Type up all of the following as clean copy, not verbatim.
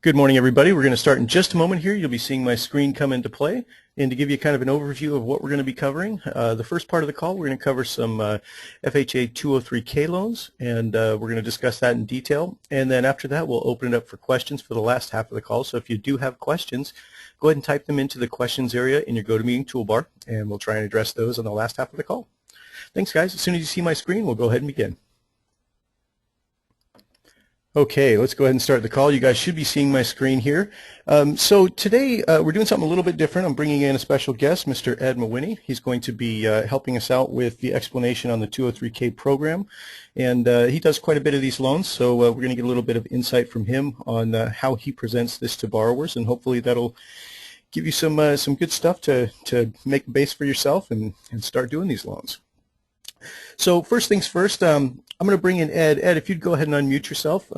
Good morning, everybody. We're going to start in just a moment here. You'll be seeing my screen come into play. And to give you kind of an overview of what we're going to be covering, the first part of the call, we're going to cover some FHA 203K loans, and we're going to discuss that in detail. And then after that, we'll open it up for questions for the last half of the call. So if you do have questions, go ahead and type them into the questions area in your GoToMeeting toolbar, and we'll try and address those on the last half of the call. Thanks, guys. As soon as you see my screen, we'll go ahead and begin. Okay, let's go ahead and start the call. You guys should be seeing my screen here. So today we're doing something a little bit different. I'm bringing in a special guest, Mr. Ed Mawhinney. He's going to be helping us out with the explanation on the 203K program. And he does quite a bit of these loans, so we're going to get a little bit of insight from him on how he presents this to borrowers, and hopefully that'll give you some good stuff to make a base for yourself and start doing these loans. So first things first, I'm going to bring in Ed. Ed, if you'd go ahead and unmute yourself.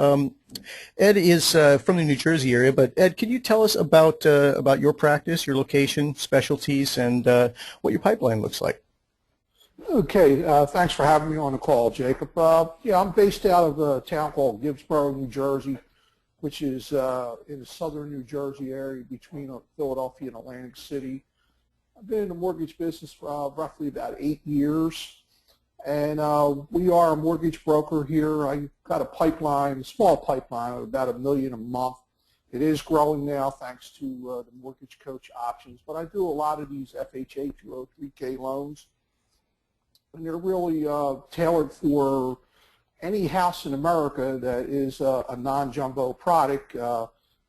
Ed is from the New Jersey area, but Ed, could you tell us about your practice, your location, specialties, and what your pipeline looks like? Okay, thanks for having me on the call, Jacob. Yeah, I'm based out of a town called Gibbsboro, New Jersey, which is in the southern New Jersey area between Philadelphia and Atlantic City. I've been in the mortgage business for roughly about 8 years. And we are a mortgage broker here. I got a pipeline, a small pipeline of about $1 million a month. It is growing now thanks to the mortgage coach options. But I do a lot of these FHA 203K loans. And they're really tailored for any house in America that is a non-jumbo product.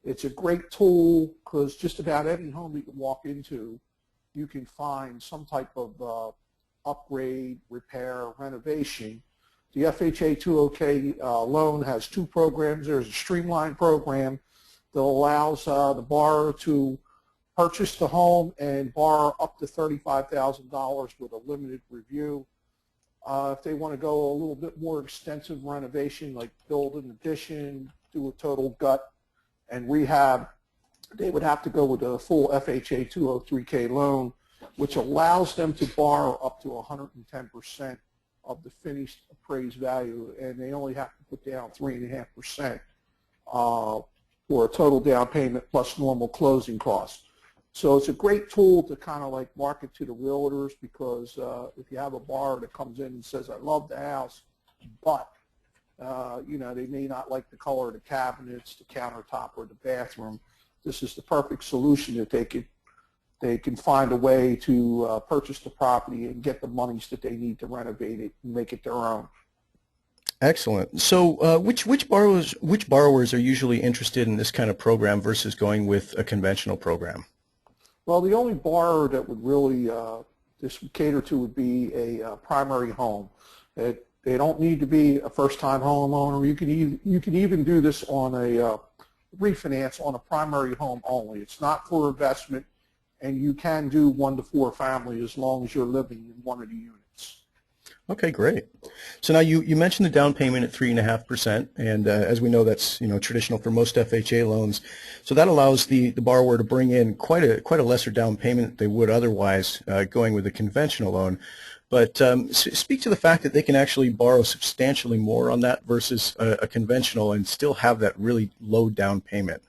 It's a great tool because just about any home you can walk into, you can find some type of upgrade, repair, renovation. The FHA 203K loan has two programs. There's a streamlined program that allows the borrower to purchase the home and borrow up to $35,000 with a limited review. If they want to go a little bit more extensive renovation, like build an addition, do a total gut, and rehab, they would have to go with a full FHA 203K loan, which allows them to borrow up to 110% of the finished appraised value, and they only have to put down 3.5% for a total down payment plus normal closing costs. So it's a great tool to kind of like market to the realtors, because if you have a borrower that comes in and says, I love the house, but you know, they may not like the color of the cabinets, the countertop, or the bathroom, this is the perfect solution that they can find a way to purchase the property and get the monies that they need to renovate it and make it their own. Excellent. So which borrowers are usually interested in this kind of program versus going with a conventional program? Well, the only borrower that would really this would cater to would be a primary home. They don't need to be a first-time homeowner. You can even do this on a refinance on a primary home only. It's not for investment, and you can do 1 to 4 family as long as you're living in one of the units. Okay, great. So now you mentioned the down payment at 3.5%, and as we know, that's traditional for most FHA loans. So that allows the borrower to bring in quite a lesser down payment they would otherwise going with a conventional loan. But speak to the fact that they can actually borrow substantially more on that versus a conventional and still have that really low down payment.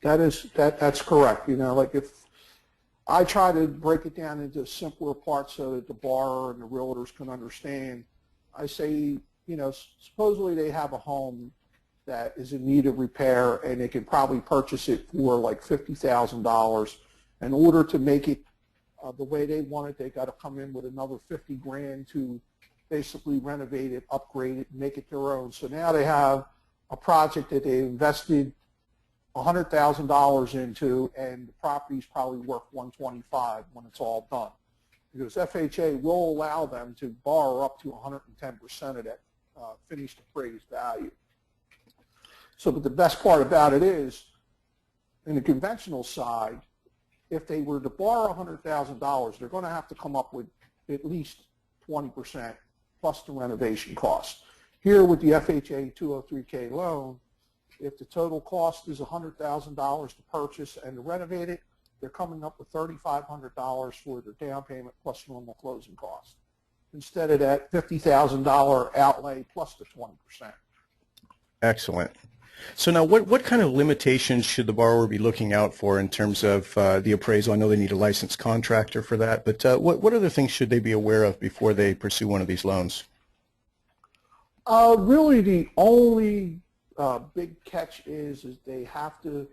That's correct. You know, like if I try to break it down into simpler parts so that the borrower and the realtors can understand, I say, you know, supposedly they have a home that is in need of repair and they can probably purchase it for like $50,000. In order to make it the way they want it, they got to come in with another 50 grand to basically renovate it, upgrade it, and make it their own. So now they have a project that they invested $100,000 into, and the property is probably worth $125,000 when it's all done, because FHA will allow them to borrow up to 110% of that finished appraised value. So, but the best part about it is, in the conventional side, if they were to borrow $100,000, they're going to have to come up with at least 20% plus the renovation costs. Here with the FHA 203K loan, if the total cost is $100,000 to purchase and to renovate it, they're coming up with $3,500 for their down payment plus normal closing costs, instead of that $50,000 outlay plus the 20%. Excellent. So now what kind of limitations should the borrower be looking out for in terms of the appraisal? I know they need a licensed contractor for that, but what other things should they be aware of before they pursue one of these loans? Really, the only big catch is they have to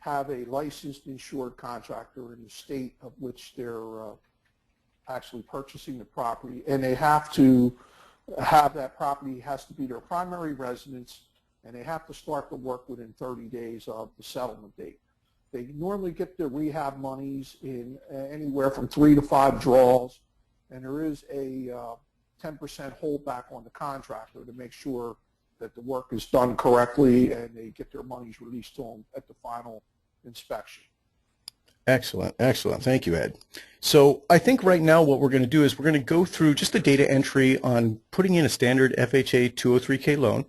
have a licensed insured contractor in the state of which they're actually purchasing the property, and they have to have that property has to be their primary residence, and they have to start the work within 30 days of the settlement date. They normally get their rehab monies in anywhere from 3 to 5 draws, and there is a 10% holdback on the contractor to make sure that the work is done correctly and they get their monies released to them at the final inspection. Excellent, excellent. Thank you, Ed. So I think right now what we're going to do is we're going to go through just the data entry on putting in a standard FHA 203K loan.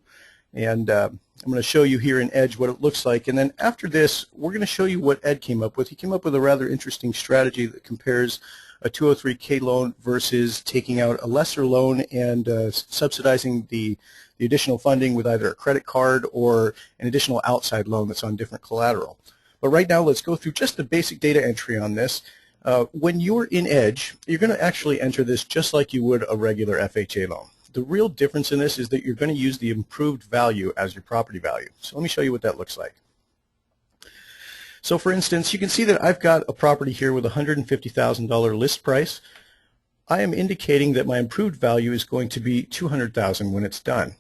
And I'm going to show you here in Edge what it looks like. And then after this, we're going to show you what Ed came up with. He came up with a rather interesting strategy that compares a 203K loan versus taking out a lesser loan and subsidizing the additional funding with either a credit card or an additional outside loan that's on different collateral. But right now, let's go through just the basic data entry on this. When you're in Edge, you're going to actually enter this just like you would a regular FHA loan. The real difference in this is that you're going to use the improved value as your property value. So let me show you what that looks like. So for instance, you can see that I've got a property here with a $150,000 list price. I am indicating that my improved value is going to be $200,000 when it's done.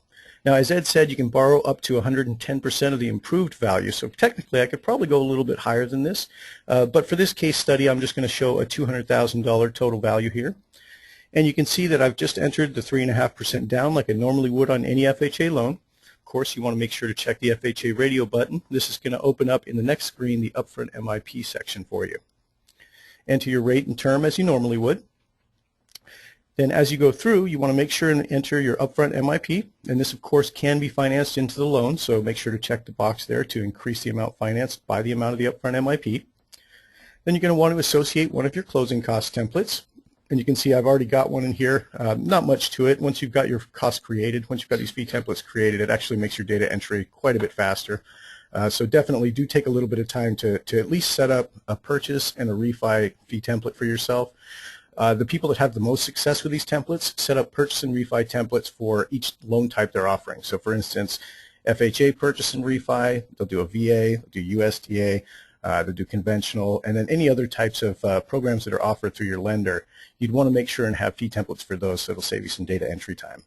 Now, as Ed said, you can borrow up to 110% of the improved value. So technically, I could probably go a little bit higher than this. But for this case study, I'm just going to show a $200,000 total value here. And you can see that I've just entered the 3.5% down like I normally would on any FHA loan. Of course, you want to make sure to check the FHA radio button. This is going to open up in the next screen the upfront MIP section for you. Enter your rate and term as you normally would. Then as you go through, you want to make sure and enter your upfront MIP. And this, of course, can be financed into the loan, so make sure to check the box there to increase the amount financed by the amount of the upfront MIP. Then you're going to want to associate one of your closing cost templates. And you can see I've already got one in here. Not much to it. Once you've got your costs created, once you've got these fee templates created, it actually makes your data entry quite a bit faster. So definitely do take a little bit of time to at least set up a purchase and a refi fee template for yourself. The people that have the most success with these templates set up purchase and refi templates for each loan type they're offering. So for instance, FHA purchase and refi, they'll do a VA, they'll do USDA, they'll do conventional, and then any other types of programs that are offered through your lender. You'd want to make sure and have fee templates for those so it'll save you some data entry time.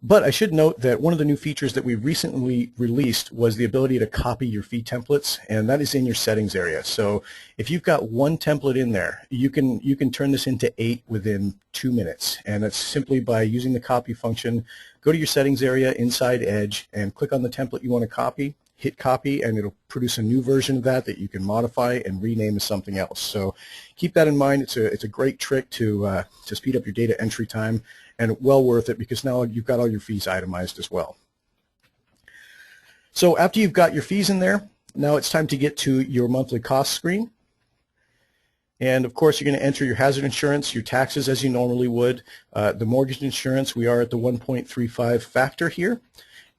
But I should note that one of the new features that we recently released was the ability to copy your fee templates, and that is in your settings area. So if you've got one template in there, you can turn this into 8 within 2 minutes, and that's simply by using the copy function. Go to your settings area inside Edge and click on the template you want to copy, hit copy, and it'll produce a new version of that you can modify and rename as something else. So keep that in mind. It's a great trick to speed up your data entry time, and well worth it because now you've got all your fees itemized as well. So after you've got your fees in there, now it's time to get to your monthly cost screen. And of course, you're going to enter your hazard insurance, your taxes as you normally would. The mortgage insurance, we are at the 1.35 factor here.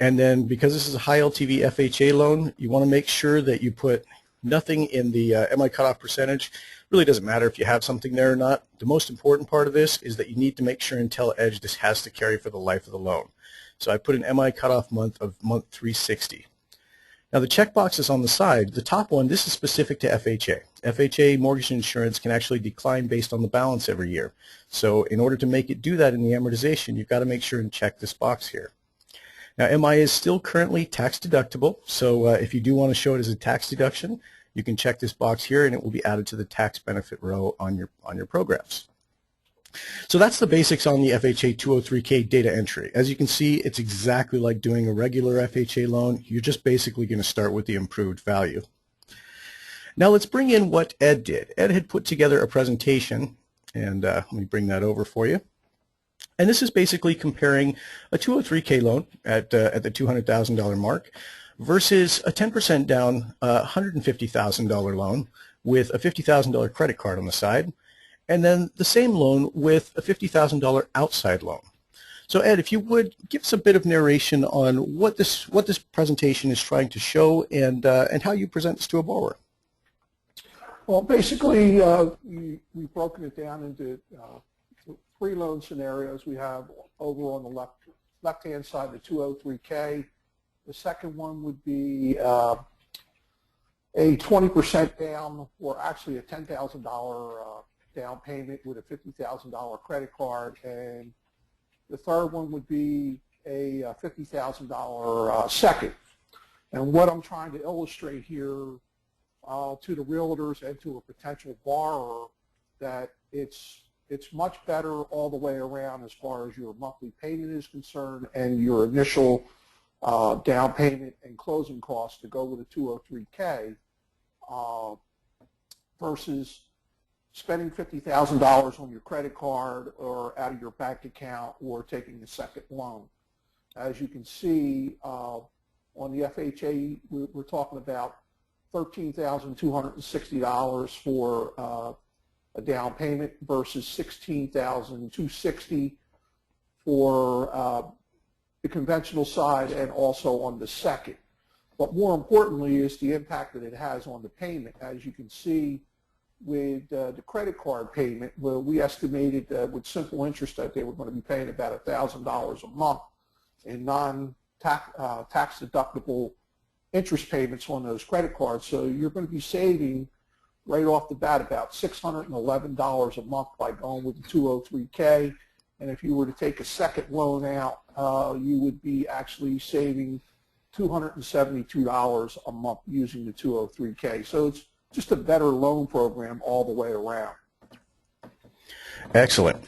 And then because this is a high LTV FHA loan, you want to make sure that you put nothing in the MI cutoff percentage. Really doesn't matter if you have something there or not. The most important part of this is that you need to make sure and tell Edge this has to carry for the life of the loan. So I put an MI cutoff month of month 360. Now the checkbox is on the side. The top one, this is specific to FHA. FHA mortgage insurance can actually decline based on the balance every year. So in order to make it do that in the amortization, you've got to make sure and check this box here. Now MI is still currently tax deductible, so if you do want to show it as a tax deduction, you can check this box here and it will be added to the tax benefit row on your programs. So that's the basics on the FHA 203K data entry. As you can see, it's exactly like doing a regular FHA loan. You're just basically going to start with the improved value. Now let's bring in what Ed did. Ed had put together a presentation, and let me bring that over for you. And this is basically comparing a 203K loan at the $200,000 mark versus a 10% down $150,000 loan with a $50,000 credit card on the side, and then the same loan with a $50,000 outside loan. So Ed, if you would give us a bit of narration on what this presentation is trying to show and how you present this to a borrower. Well, basically, we've broken it down into three loan scenarios. We have over on the left-hand side the 203K. The second one would be a 20% down, or actually a $10,000 down payment with a $50,000 credit card, and the third one would be a $50,000 second. And what I'm trying to illustrate here to the realtors and to a potential borrower, that it's much better all the way around as far as your monthly payment is concerned and your initial down payment and closing costs to go with a 203K versus spending $50,000 on your credit card or out of your bank account or taking a second loan. As you can see on the FHA, we're talking about $13,260 for a down payment versus $16,260 for the conventional side and also on the second. But more importantly is the impact that it has on the payment. As you can see with the credit card payment, well, we estimated with simple interest that they were going to be paying about $1,000 a month in non-tax deductible interest payments on those credit cards. So you're going to be saving right off the bat about $611 a month by going with the 203K. And if you were to take a second loan out, you would be actually saving $272 a month using the 203K. So it's just a better loan program all the way around. Excellent.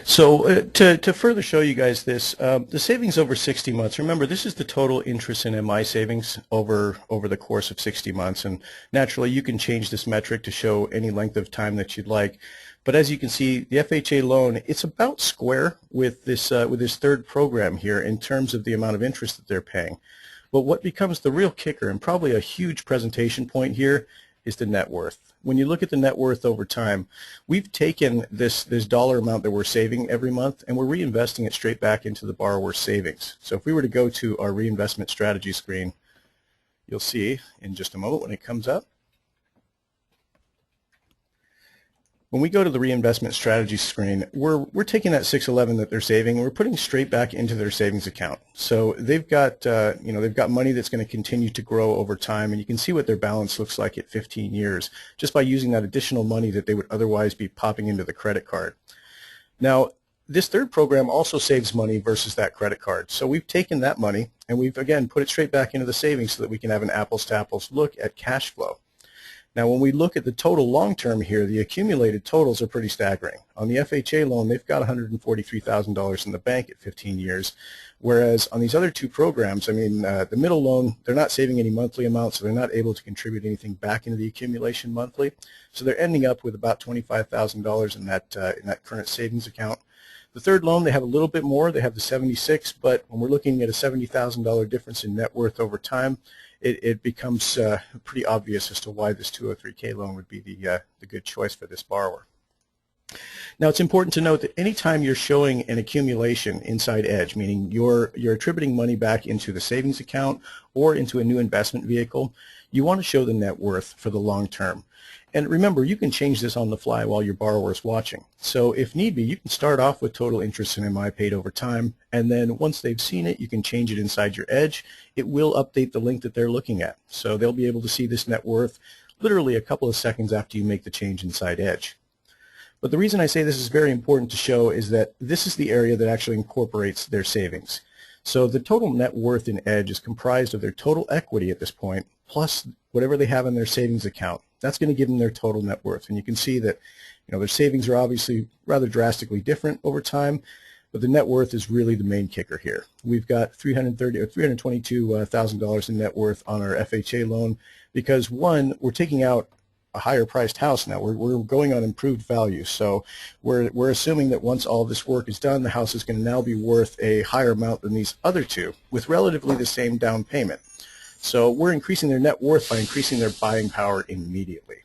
So to further show you guys this, the savings over 60 months, remember this is the total interest in MI savings over the course of 60 months, and naturally you can change this metric to show any length of time that you'd like. But as you can see, the FHA loan, it's about square with this third program here in terms of the amount of interest that they're paying. But what becomes the real kicker, and probably a huge presentation point here, is the net worth. When you look at the net worth over time, we've taken this dollar amount that we're saving every month and we're reinvesting it straight back into the borrower's savings. So if we were to go to our reinvestment strategy screen, you'll see in just a moment when it comes up. When we go to the reinvestment strategy screen, we're taking that $611 that they're saving and we're putting straight back into their savings account. So they've got they've got money that's going to continue to grow over time, and you can see what their balance looks like at 15 years just by using that additional money that they would otherwise be popping into the credit card. Now, this third program also saves money versus that credit card. So we've taken that money and we've again put it straight back into the savings so that we can have an apples to apples look at cash flow. Now, when we look at the total long term here, the accumulated totals are pretty staggering. On the FHA loan, they've got $143,000 in the bank at 15 years, whereas on these other two programs, I mean, the middle loan, they're not saving any monthly amounts, so they're not able to contribute anything back into the accumulation monthly. So they're ending up with about $25,000 in that current savings account. The third loan, they have a little bit more. They have the 76, but when we're looking at a $70,000 difference in net worth over time, it becomes pretty obvious as to why this 203K loan would be the good choice for this borrower. Now, it's important to note that anytime you're showing an accumulation inside Edge, meaning you're attributing money back into the savings account or into a new investment vehicle, you want to show the net worth for the long term. And remember, you can change this on the fly while your borrower is watching. So if need be, you can start off with total interest in MI paid over time, and then once they've seen it, you can change it inside your Edge. It will update the link that they're looking at. So they'll be able to see this net worth literally a couple of seconds after you make the change inside Edge. But the reason I say this is very important to show is that this is the area that actually incorporates their savings. So the total net worth in Edge is comprised of their total equity at this point, plus whatever they have in their savings account. That's going to give them their total net worth. And you can see that their savings are obviously rather drastically different over time, but the net worth is really the main kicker here. We've got $322,000 in net worth on our FHA loan because, one, we're taking out a higher priced house now. We're going on improved value. So we're assuming that once all this work is done, the house is going to now be worth a higher amount than these other two with relatively the same down payment. So we're increasing their net worth by increasing their buying power immediately.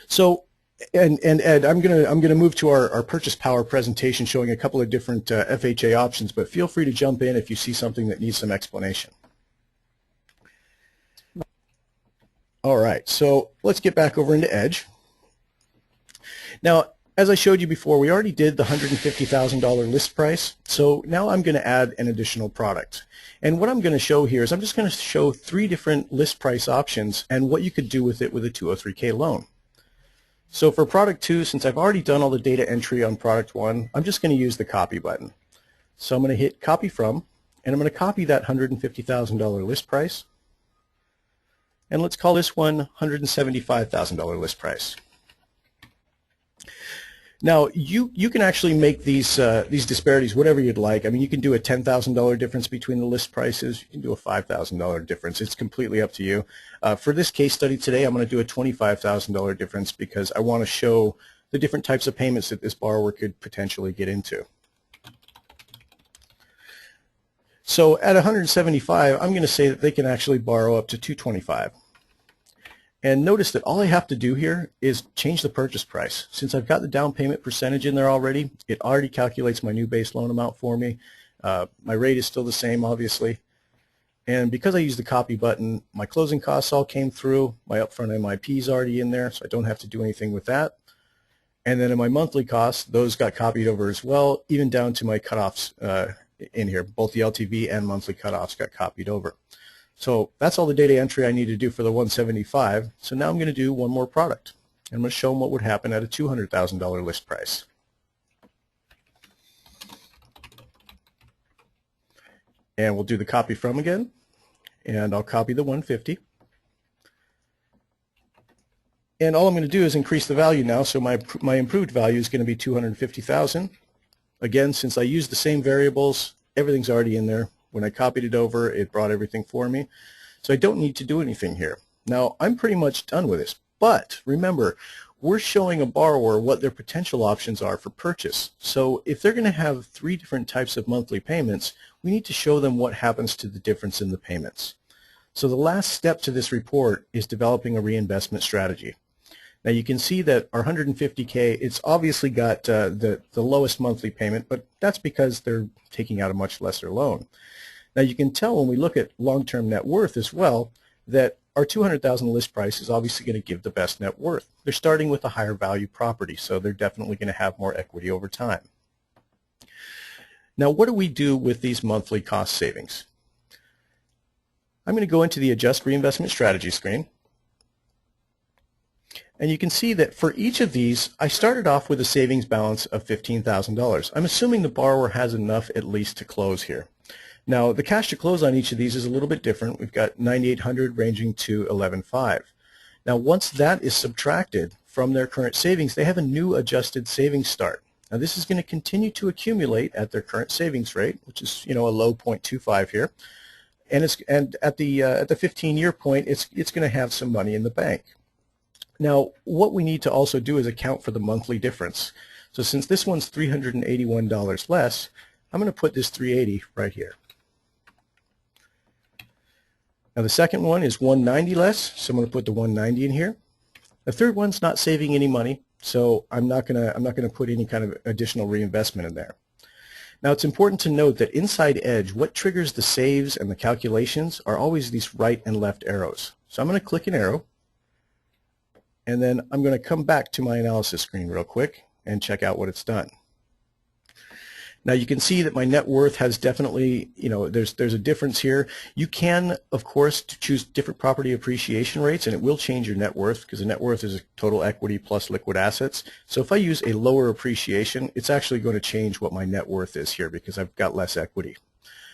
So And Ed, I'm gonna move to our purchase power presentation showing a couple of different FHA options, but feel free to jump in if you see something that needs some explanation. All right, so let's get back over into Edge. Now, as I showed you before, we already did the $150,000 list price, so now I'm going to add an additional product. And what I'm going to show here is I'm just going to show 3 different list price options and what you could do with it with a 203K loan. So for product 2, since I've already done all the data entry on product 1, I'm just going to use the copy button. So I'm going to hit copy from, and I'm going to copy that $150,000 list price. And let's call this one $175,000 list price. Now, you can actually make these disparities whatever you'd like. I mean, you can do a $10,000 difference between the list prices. You can do a $5,000 difference. It's completely up to you. For this case study today, I'm going to do a $25,000 difference because I want to show the different types of payments that this borrower could potentially get into. So at 175, I'm going to say that they can actually borrow up to 225. And notice that all I have to do here is change the purchase price. Since I've got the down payment percentage in there already, it already calculates my new base loan amount for me. My rate is still the same, obviously. And because I used the copy button, my closing costs all came through. My upfront MIP is already in there, so I don't have to do anything with that. And then in my monthly costs, those got copied over as well, even down to my cutoffs in here. Both the LTV and monthly cutoffs got copied over. So that's all the data entry I need to do for the 175. So now I'm going to do one more product. I'm going to show them what would happen at a $200,000 list price. And we'll do the copy from again. And I'll copy the 150. And all I'm going to do is increase the value now. So my improved value is going to be 250,000. Again, since I used the same variables, everything's already in there. When I copied it over, it brought everything for me. So I don't need to do anything here. Now, I'm pretty much done with this. But remember, we're showing a borrower what their potential options are for purchase. So if they're going to have 3 different types of monthly payments, we need to show them what happens to the difference in the payments. So the last step to this report is developing a reinvestment strategy. Now you can see that our 150K, it's obviously got the lowest monthly payment, but that's because they're taking out a much lesser loan. Now you can tell when we look at long-term net worth as well that our 200,000 list price is obviously going to give the best net worth. They're starting with a higher value property, so they're definitely going to have more equity over time. Now what do we do with these monthly cost savings? I'm going to go into the Adjust Reinvestment Strategy screen. And you can see that for each of these, I started off with a savings balance of $15,000. I'm assuming the borrower has enough at least to close here. Now, the cash to close on each of these is a little bit different. We've got $9,800 ranging to $11,500. Now, once that is subtracted from their current savings, they have a new adjusted savings start. Now, this is going to continue to accumulate at their current savings rate, which is, a low 0.25 here. And at the 15-year point, it's going to have some money in the bank. Now, what we need to also do is account for the monthly difference. So since this one's $381 less, I'm going to put this $380 right here. Now the second one is $190 less, so I'm going to put the $190 in here. The third one's not saving any money, so I'm not going to put any kind of additional reinvestment in there. Now it's important to note that inside Edge, what triggers the saves and the calculations are always these right and left arrows. So I'm going to click an arrow, and then I'm going to come back to my analysis screen real quick and check out what it's done. Now you can see that my net worth has definitely, there's a difference here. You can, of course, choose different property appreciation rates, and it will change your net worth because the net worth is total equity plus liquid assets. So if I use a lower appreciation, it's actually going to change what my net worth is here because I've got less equity.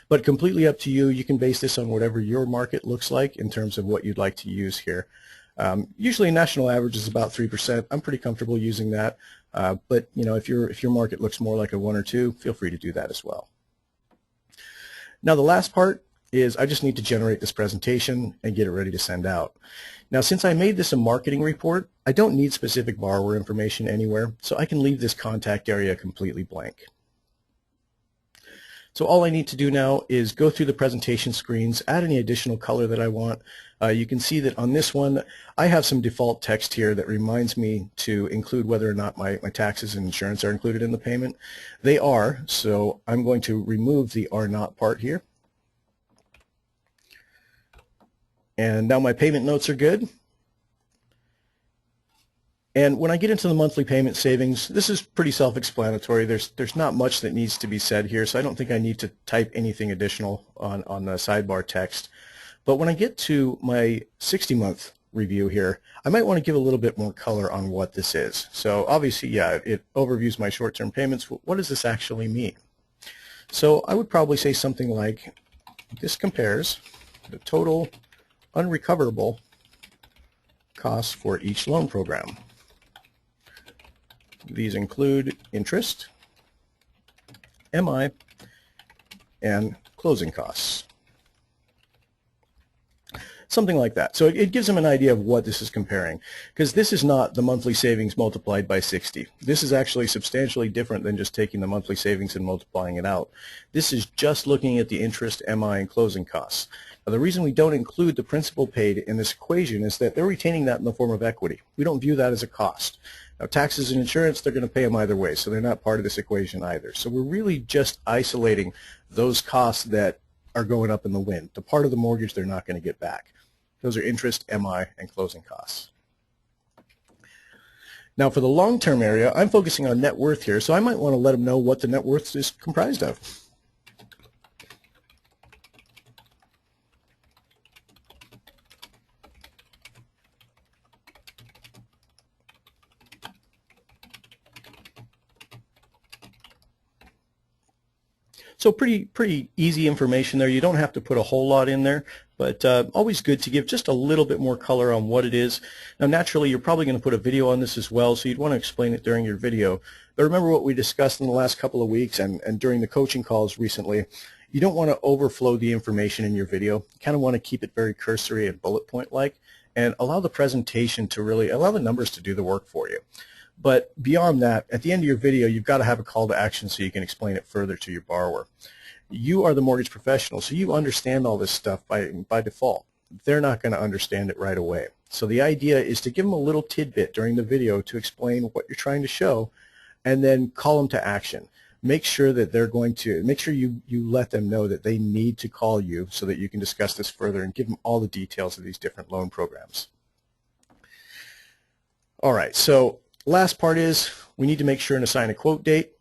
But completely up to you. You can base this on whatever your market looks like in terms of what you'd like to use here. Usually a national average is about 3%. I'm pretty comfortable using that. But if your market looks more like a 1 or 2, feel free to do that as well. Now the last part is I just need to generate this presentation and get it ready to send out. Now since I made this a marketing report, I don't need specific borrower information anywhere, so I can leave this contact area completely blank. So all I need to do now is go through the presentation screens, add any additional color that I want. You can see that on this one, I have some default text here that reminds me to include whether or not my taxes and insurance are included in the payment. They are, so I'm going to remove the are not part here. And now my payment notes are good. And when I get into the monthly payment savings, this is pretty self-explanatory. There's not much that needs to be said here, so I don't think I need to type anything additional on the sidebar text. But when I get to my 60-month review here, I might want to give a little bit more color on what this is. So obviously, yeah, it overviews my short-term payments. What does this actually mean? So I would probably say something like, this compares the total unrecoverable costs for each loan program. These include interest, MI, and closing costs. Something like that. So it gives them an idea of what this is comparing, because this is not the monthly savings multiplied by 60. This is actually substantially different than just taking the monthly savings and multiplying it out. This is just looking at the interest, MI, and closing costs. Now, the reason we don't include the principal paid in this equation is that they're retaining that in the form of equity. We don't view that as a cost. Now, taxes and insurance, they're going to pay them either way, so they're not part of this equation either. So we're really just isolating those costs that are going up in the wind. The part of the mortgage they're not going to get back. Those are interest, MI, and closing costs. Now, for the long-term area, I'm focusing on net worth here, so I might want to let them know what the net worth is comprised of. So pretty easy information there. You don't have to put a whole lot in there, but always good to give just a little bit more color on what it is. Now, naturally, you're probably going to put a video on this as well, so you'd want to explain it during your video. But remember what we discussed in the last couple of weeks and during the coaching calls recently. You don't want to overflow the information in your video. You kind of want to keep it very cursory and bullet point-like, and allow the presentation to really allow the numbers to do the work for you. But beyond that, at the end of your video, you've got to have a call to action so you can explain it further to your borrower. You are the mortgage professional, so you understand all this stuff by default. They're not going to understand it right away. So the idea is to give them a little tidbit during the video to explain what you're trying to show, and then call them to action. Make sure that they're going to, make sure you let them know that they need to call you so that you can discuss this further and give them all the details of these different loan programs. All right, so last part is we need to make sure and assign a quote date.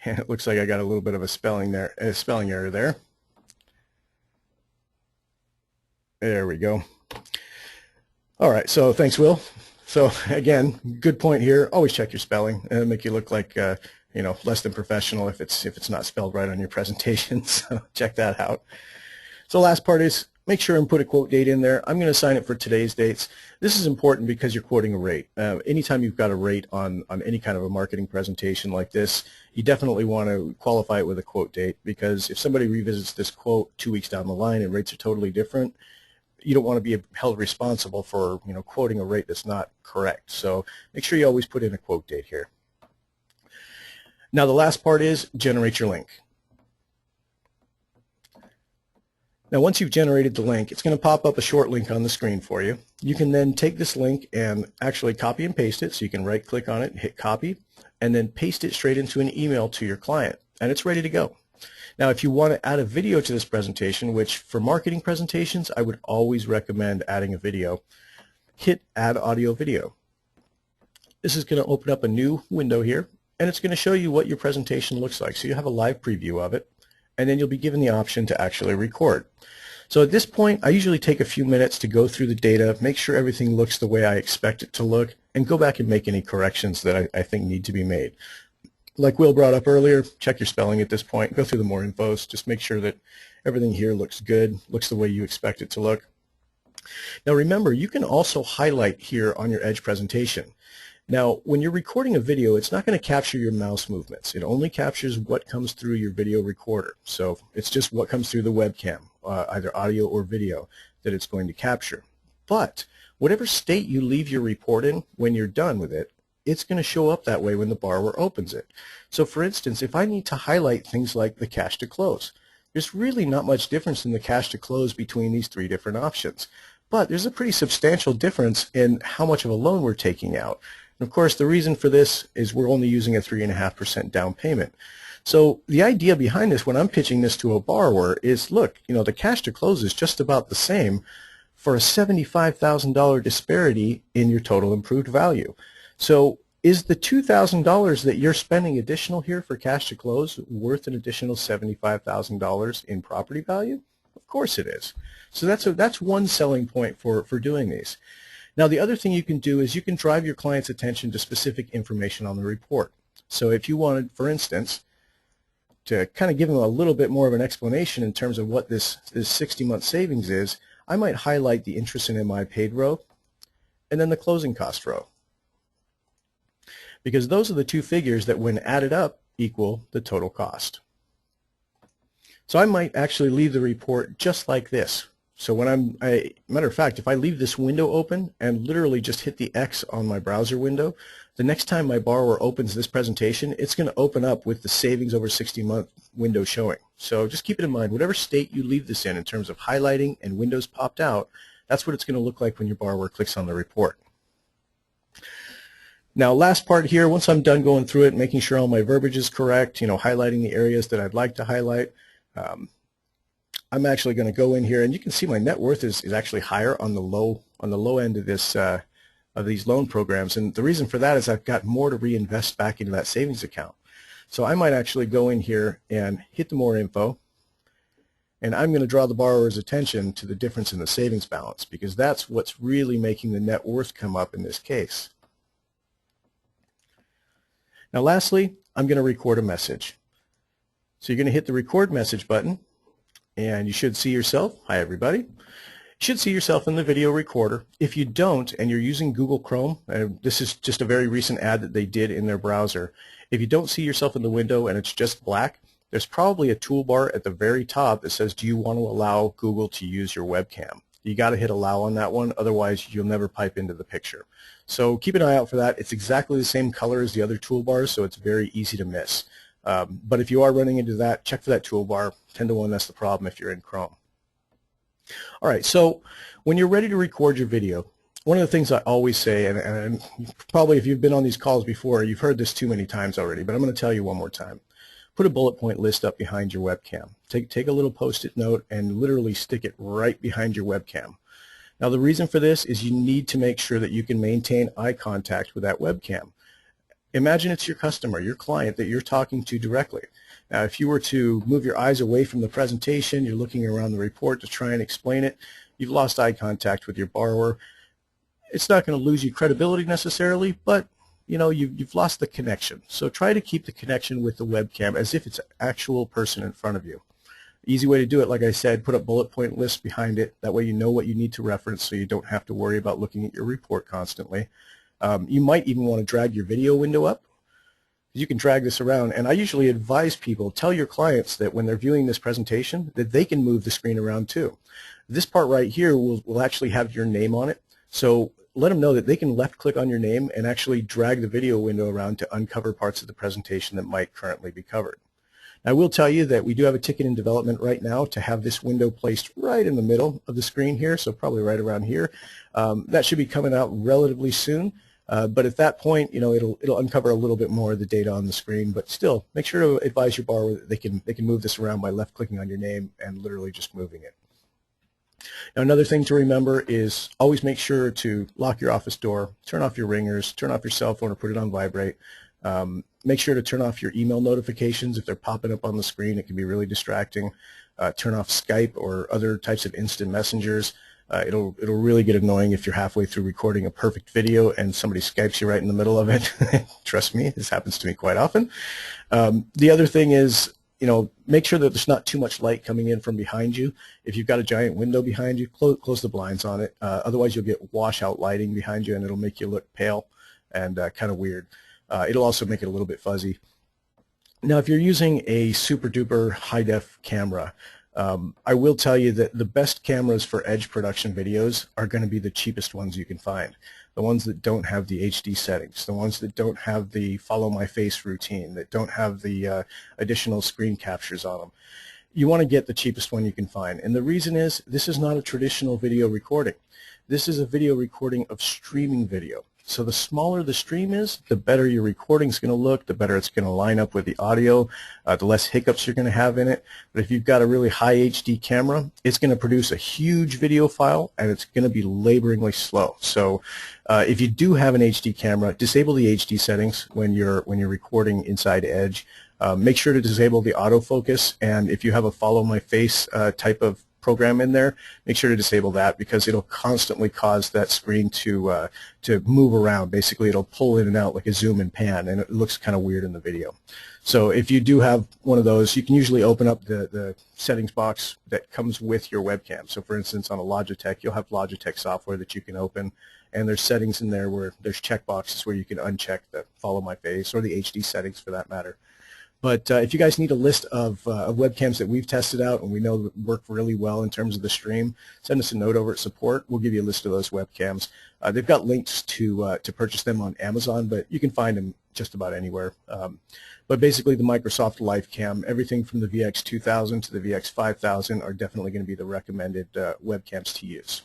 And it looks like I got a little bit of a spelling error there. There we go. All right, so thanks, Will. So again, good point here. Always check your spelling and make you look like you know, less than professional if it's not spelled right on your presentation. So check that out. So last part is make sure and put a quote date in there. I'm going to assign it for today's dates. This is important because you're quoting a rate. Anytime you've got a rate on any kind of a marketing presentation like this, you definitely want to qualify it with a quote date, because if somebody revisits this quote 2 weeks down the line and rates are totally different, you don't want to be held responsible for, you know, quoting a rate that's not correct. So make sure you always put in a quote date here. Now the last part is generate your link. Now once you've generated the link, it's going to pop up a short link on the screen for you. You can then take this link and actually copy and paste it. So you can right click on it, hit copy, and then paste it straight into an email to your client, and it's ready to go. Now if you want to add a video to this presentation, which for marketing presentations I would always recommend adding a video, hit add audio video. This is going to open up a new window here, and it's going to show you what your presentation looks like. So you have a live preview of it, and then you'll be given the option to actually record. So at this point, I usually take a few minutes to go through the data, make sure everything looks the way I expect it to look, and go back and make any corrections that I think need to be made. Like Will brought up earlier, check your spelling at this point, go through the more infos, just make sure that everything here looks good, looks the way you expect it to look. Now remember, you can also highlight here on your Edge presentation. Now, when you're recording a video, it's not going to capture your mouse movements. It only captures what comes through your video recorder. So it's just what comes through the webcam, either audio or video, that it's going to capture. But whatever state you leave your report in when you're done with it, it's going to show up that way when the borrower opens it. So for instance, if I need to highlight things like the cash to close, there's really not much difference in the cash to close between these three different options. But there's a pretty substantial difference in how much of a loan we're taking out. And of course, the reason for this is we're only using a 3.5% down payment. So the idea behind this, when I'm pitching this to a borrower, is look, the cash to close is just about the same for a $75,000 disparity in your total improved value. So is the $2,000 that you're spending additional here for cash to close worth an additional $75,000 in property value? Of course it is. So that's one selling point for doing these. Now the other thing you can do is you can drive your client's attention to specific information on the report. So if you wanted, for instance, to kind of give them a little bit more of an explanation in terms of what this 60-month savings is, I might highlight the interest and MI paid row and then the closing cost row, because those are the two figures that when added up equal the total cost. So I might actually leave the report just like this. So when matter of fact, if I leave this window open and literally just hit the X on my browser window, the next time my borrower opens this presentation, it's going to open up with the savings over 60-month window showing. So just keep it in mind, whatever state you leave this in terms of highlighting and windows popped out, that's what it's going to look like when your borrower clicks on the report. Now last part here, once I'm done going through it, making sure all my verbiage is correct, highlighting the areas that I'd like to highlight, I'm actually going to go in here, and you can see my net worth is actually higher on the low end of this of these loan programs, and the reason for that is I've got more to reinvest back into that savings account. So I might actually go in here and hit the more info, and I'm going to draw the borrower's attention to the difference in the savings balance, because that's what's really making the net worth come up in this case. Now lastly, I'm going to record a message. So you're going to hit the record message button, and you should see yourself. Hi everybody. You should see yourself in the video recorder. If you don't and you're using Google Chrome, this is just a very recent ad that they did in their browser. If you don't see yourself in the window and it's just black, there's probably a toolbar at the very top that says, do you want to allow Google to use your webcam? You got to hit allow on that one, otherwise you'll never pipe into the picture. So keep an eye out for that. It's exactly the same color as the other toolbars, so it's very easy to miss. But if you are running into that, check for that toolbar. 10 to 1, that's the problem if you're in Chrome. All right, so when you're ready to record your video, one of the things I always say, and probably if you've been on these calls before, you've heard this too many times already, but I'm going to tell you one more time. Put a bullet point list up behind your webcam. Take a little Post-it note and literally stick it right behind your webcam. Now the reason for this is you need to make sure that you can maintain eye contact with that webcam. Imagine it's your customer, your client that you're talking to directly. Now if you were to move your eyes away from the presentation, you're looking around the report to try and explain it, you've lost eye contact with your borrower. It's not going to lose you credibility necessarily, but you've lost the connection. So try to keep the connection with the webcam as if it's an actual person in front of you. Easy way to do it, like I said, put a bullet point list behind it. That way you know what you need to reference so you don't have to worry about looking at your report constantly. You might even want to drag your video window up. You can drag this around, and I usually advise people, tell your clients that when they're viewing this presentation that they can move the screen around too. This part right here will actually have your name on it, so let them know that they can left click on your name and actually drag the video window around to uncover parts of the presentation that might currently be covered. Now, I will tell you that we do have a ticket in development right now to have this window placed right in the middle of the screen here, so probably right around here. That should be coming out relatively soon. But at that point, it'll uncover a little bit more of the data on the screen. But still, make sure to advise your borrower that they can move this around by left-clicking on your name and literally just moving it. Now, another thing to remember is always make sure to lock your office door, turn off your ringers, turn off your cell phone or put it on vibrate. Make sure to turn off your email notifications if they're popping up on the screen. It can be really distracting. Turn off Skype or other types of instant messengers. It'll really get annoying if you're halfway through recording a perfect video and somebody Skypes you right in the middle of it. Trust me, this happens to me quite often. The other thing is, make sure that there's not too much light coming in from behind you. If you've got a giant window behind you, close the blinds on it. Otherwise, you'll get washout lighting behind you, and it'll make you look pale and kind of weird. It'll also make it a little bit fuzzy. Now, if you're using a super duper high def camera, I will tell you that the best cameras for edge production videos are going to be the cheapest ones you can find. The ones that don't have the HD settings, the ones that don't have the follow my face routine, that don't have the additional screen captures on them. You want to get the cheapest one you can find. And the reason is, this is not a traditional video recording. This is a video recording of streaming video. So the smaller the stream is, the better your recording is going to look, the better it's going to line up with the audio, the less hiccups you're going to have in it. But if you've got a really high HD camera, it's going to produce a huge video file, and it's going to be laboringly slow. So if you do have an HD camera, disable the HD settings when you're recording inside Edge. Make sure to disable the autofocus, and if you have a follow my face type of program in there, make sure to disable that, because it'll constantly cause that screen to move around. Basically, it'll pull in and out like a zoom and pan, and it looks kind of weird in the video. So if you do have one of those, you can usually open up the settings box that comes with your webcam. So for instance, on a Logitech, you'll have Logitech software that you can open, and there's settings in there where there's check boxes where you can uncheck the follow my face or the HD settings for that matter. But if you guys need a list of webcams that we've tested out and we know that work really well in terms of the stream, send us a note over at support. We'll give you a list of those webcams. They've got links to purchase them on Amazon, but you can find them just about anywhere. But basically, the Microsoft LifeCam, everything from the VX2000 to the VX5000 are definitely going to be the recommended webcams to use.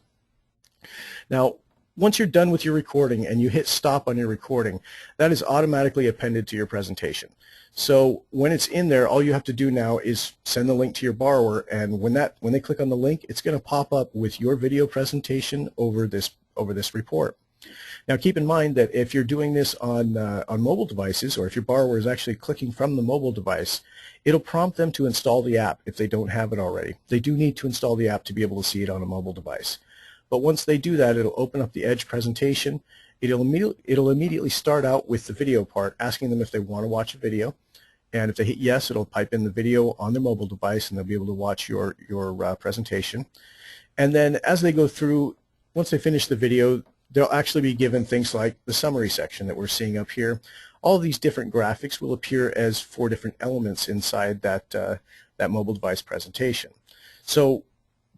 Now, once you're done with your recording and you hit stop on your recording, that is automatically appended to your presentation. So when it's in there, all you have to do now is send the link to your borrower, and when they click on the link, it's going to pop up with your video presentation over this report. Now keep in mind that if you're doing this on mobile devices, or if your borrower is actually clicking from the mobile device, it'll prompt them to install the app if they don't have it already. They do need to install the app to be able to see it on a mobile device. But once they do that, it'll open up the Edge presentation. It'll immediately start out with the video part, asking them if they want to watch a video. And if they hit yes, it'll pipe in the video on their mobile device, and they'll be able to watch your presentation. And then as they go through, once they finish the video, they'll actually be given things like the summary section that we're seeing up here. All these different graphics will appear as 4 different elements inside that mobile device presentation. So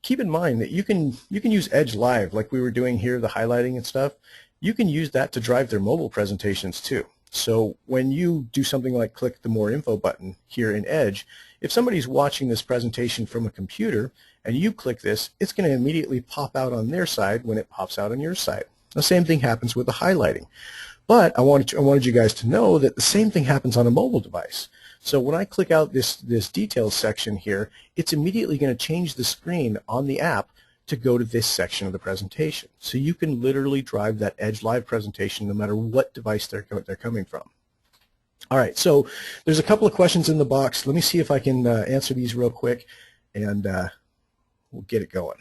keep in mind that you can use Edge Live like we were doing here, the highlighting and stuff. You can use that to drive their mobile presentations too. So when you do something like click the More Info button here in Edge, if somebody's watching this presentation from a computer and you click this, it's going to immediately pop out on their side when it pops out on your side. The same thing happens with the highlighting. But I wanted you guys to know that the same thing happens on a mobile device. So when I click out this details section here, it's immediately going to change the screen on the app to go to this section of the presentation. So you can literally drive that Edge Live presentation no matter what device they're coming from. All right, so there's a couple of questions in the box. Let me see if I can answer these real quick, and we'll get it going.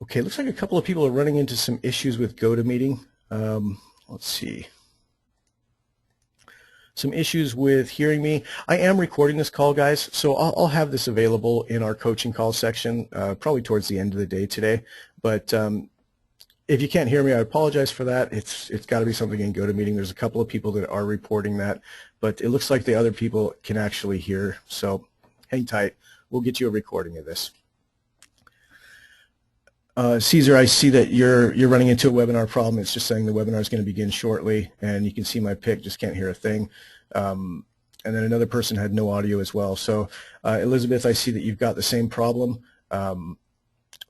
Okay, looks like a couple of people are running into some issues with GoToMeeting. Let's see. Some issues with hearing me. I am recording this call, guys, so I'll have this available in our coaching call section probably towards the end of the day today. But if you can't hear me, I apologize for that. It's got to be something in GoToMeeting. There's a couple of people that are reporting that, but it looks like the other people can actually hear. So hang tight. We'll get you a recording of this. Caesar, I see that you're running into a webinar problem. It's just saying the webinar is going to begin shortly, and you can see my pic, just can't hear a thing. And then another person had no audio as well. So Elizabeth, I see that you've got the same problem.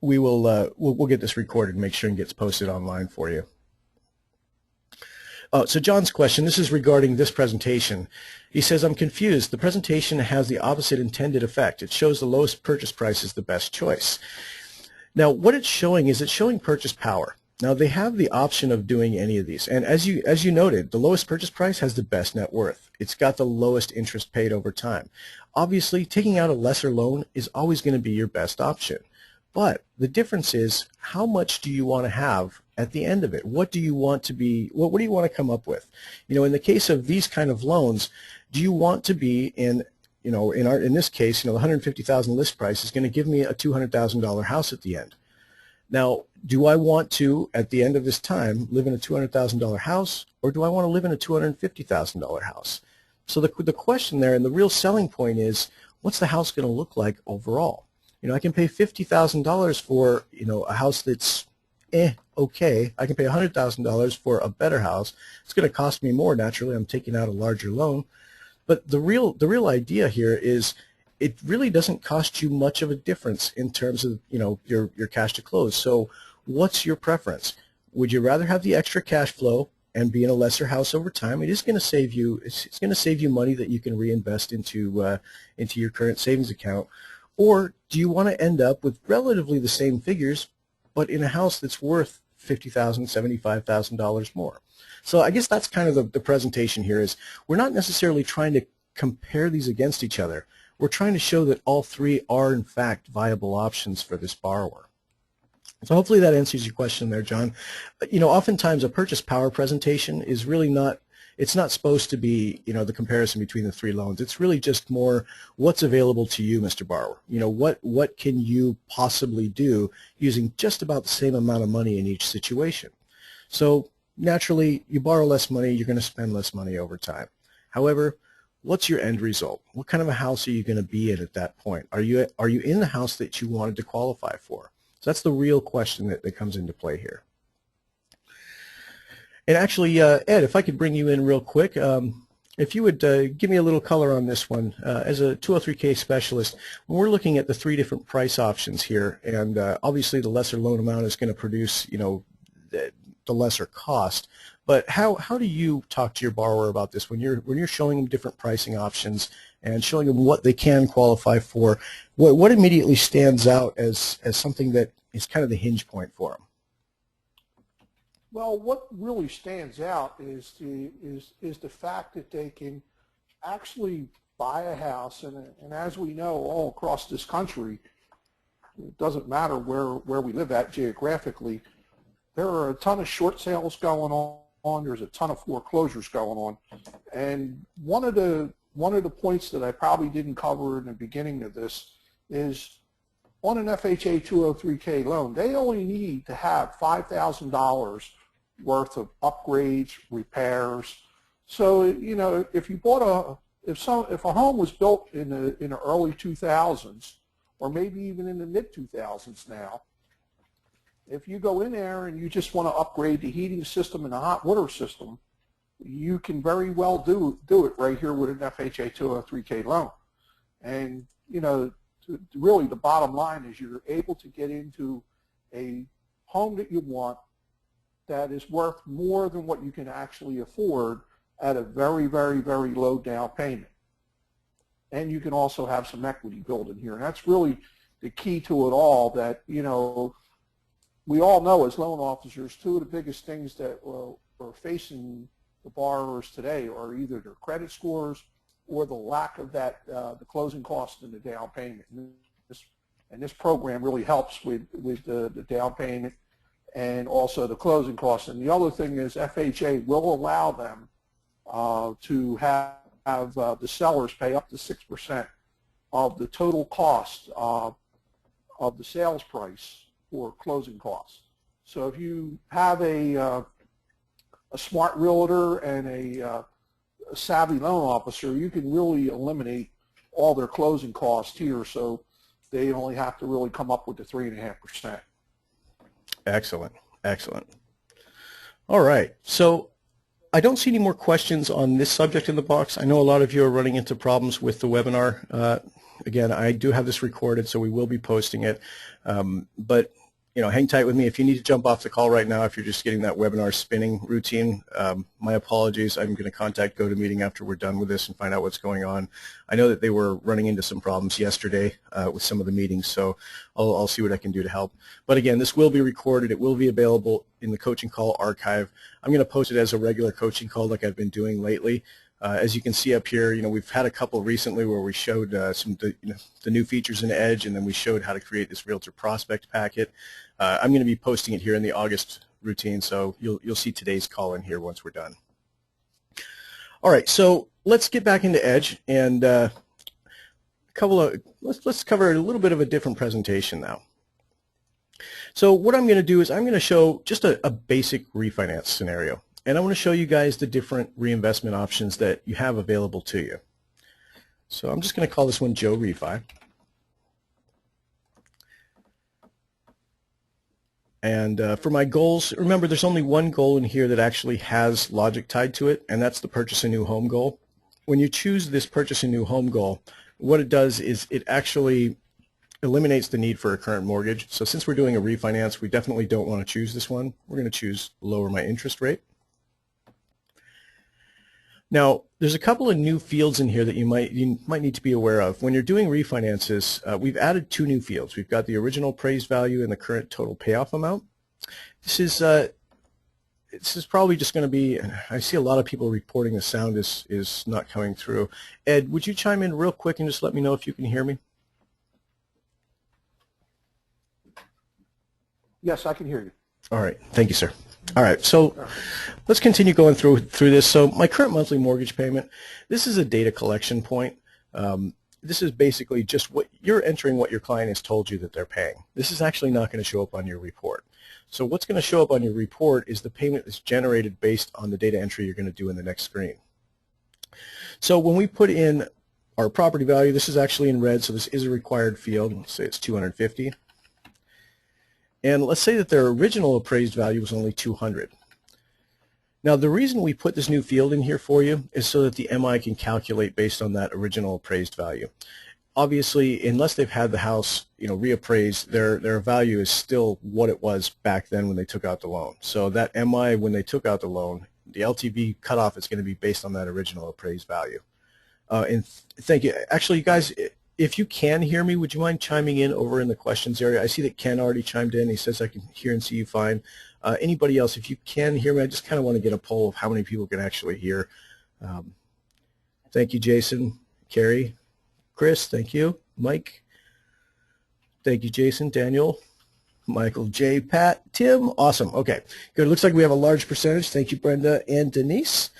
We'll get this recorded and make sure it gets posted online for you. So John's question, this is regarding this presentation. He says, I'm confused. The presentation has the opposite intended effect. It shows the lowest purchase price is the best choice. Now, what it's showing is it's showing purchase power. Now, they have the option of doing any of these. And as you noted, the lowest purchase price has the best net worth. It's got the lowest interest paid over time. Obviously, taking out a lesser loan is always going to be your best option. But the difference is, how much do you want to have at the end of it? What do you want to be, what do you want to come up with? You know, in the case of these kind of loans, do you want to be in, you know, in this case, you know, the $150,000 list price is going to give me a $200,000 house at the end. Now, do I want to, at the end of this time, live in a $200,000 house, or do I want to live in a $250,000 house? So the question there, and the real selling point is, what's the house going to look like overall? I can pay $50,000 for, a house that's okay. I can pay $100,000 for a better house. It's going to cost me more, naturally. I'm taking out a larger loan. But the real idea here is it really doesn't cost you much of a difference in terms of, your cash to close. So what's your preference? Would you rather have the extra cash flow and be in a lesser house over time? It is going to save you. It's going to save you money that you can reinvest into your current savings account. Or do you want to end up with relatively the same figures, but in a house that's worth $50,000, $75,000 more? So I guess that's kind of the presentation here. Is we're not necessarily trying to compare these against each other. We're trying to show that all three are in fact viable options for this borrower. So hopefully that answers your question there, John. Oftentimes a purchase power presentation is really not, it's not supposed to be, the comparison between the three loans. It's really just more what's available to you, Mr. Borrower. What can you possibly do using just about the same amount of money in each situation? So naturally, you borrow less money, you're going to spend less money over time. However, what's your end result? What kind of a house are you going to be in at that point? Are you in the house that you wanted to qualify for? So that's the real question that comes into play here. And actually, Ed, if I could bring you in real quick, if you would give me a little color on this one. As a 203K specialist, when we're looking at the three different price options here, and obviously the lesser loan amount is going to produce, the lesser cost. But how do you talk to your borrower about this when you're showing them different pricing options and showing them what they can qualify for? What immediately stands out as something that is kind of the hinge point for them? Well, what really stands out is the fact that they can actually buy a house, and as we know, all across this country, it doesn't matter where we live at geographically, there are a ton of short sales going on. There's a ton of foreclosures going on, and one of the points that I probably didn't cover in the beginning of this is on an FHA 203K loan, they only need to have $5,000 worth of upgrades, repairs. So if you bought if a home was built in the early 2000s, or maybe even in the mid 2000s now, if you go in there and you just want to upgrade the heating system and the hot water system, you can very well do it right here with an FHA 203K loan. And really the bottom line is you're able to get into a home that you want that is worth more than what you can actually afford at a very, very, very low down payment. And you can also have some equity built in here. And that's really the key to it all, that, we all know as loan officers, two of the biggest things that are facing the borrowers today are either their credit scores or the lack of that, the closing costs and the down payment. And this program really helps with the down payment and also the closing costs. And the other thing is FHA will allow them to have the sellers pay up to 6% of the total cost of the sales price for closing costs. So if you have a smart realtor and a savvy loan officer, you can really eliminate all their closing costs here, so they only have to really come up with the 3.5%. Excellent, excellent. All right, so I don't see any more questions on this subject in the box. I know a lot of you are running into problems with the webinar. Again, I do have this recorded, so we will be posting it. But hang tight with me. If you need to jump off the call right now, if you're just getting that webinar spinning routine, my apologies. I'm going to contact GoToMeeting after we're done with this and find out what's going on. I know that they were running into some problems yesterday with some of the meetings, so I'll see what I can do to help. But again, this will be recorded. It will be available in the coaching call archive. I'm going to post it as a regular coaching call like I've been doing lately. As you can see up here, we've had a couple recently where we showed the new features in Edge, and then we showed how to create this Realtor Prospect packet. I'm going to be posting it here in the August routine, so you'll see today's call in here once we're done. All right, so let's get back into Edge, and let's cover a little bit of a different presentation now. So what I'm going to do is I'm going to show just a basic refinance scenario. And I want to show you guys the different reinvestment options that you have available to you. So I'm just going to call this one Joe Refi. And for my goals, remember there's only one goal in here that actually has logic tied to it, and that's the purchase a new home goal. When you choose this purchase a new home goal, what it does is it actually eliminates the need for a current mortgage. So since we're doing a refinance, we definitely don't want to choose this one. We're going to choose lower my interest rate. Now, there's a couple of new fields in here that you might need to be aware of. When you're doing refinances, we've added two new fields. We've got the original appraised value and the current total payoff amount. This is probably just going to be, I see a lot of people reporting the sound is not coming through. Ed, would you chime in real quick and just let me know if you can hear me? Yes, I can hear you. All right. Thank you, sir. All right. So let's continue going through this. So my current monthly mortgage payment, this is a data collection point. This is basically just what you're entering, what your client has told you that they're paying. This is actually not going to show up on your report. So what's going to show up on your report is the payment that's generated based on the data entry you're going to do in the next screen. So when we put in our property value, this is actually in red, so this is a required field. Let's say it's 250. And let's say that their original appraised value was only 200. Now the reason we put this new field in here for you is so that the MI can calculate based on that original appraised value. Obviously, unless they've had the house, reappraised, their value is still what it was back then when they took out the loan. So that MI, when they took out the loan, the LTV cutoff is going to be based on that original appraised value. And thank you. Actually, you guys, if you can hear me, would you mind chiming in over in the questions area? I see that Ken already chimed in. He says I can hear and see you fine. Anybody else, if you can hear me, I just kind of want to get a poll of how many people can actually hear. Thank you, Jason, Carrie, Chris, thank you, Mike. Thank you, Jason, Daniel, Michael, J, Pat, Tim. Awesome. Okay, good. Looks like we have a large percentage. Thank you, Brenda and Denise.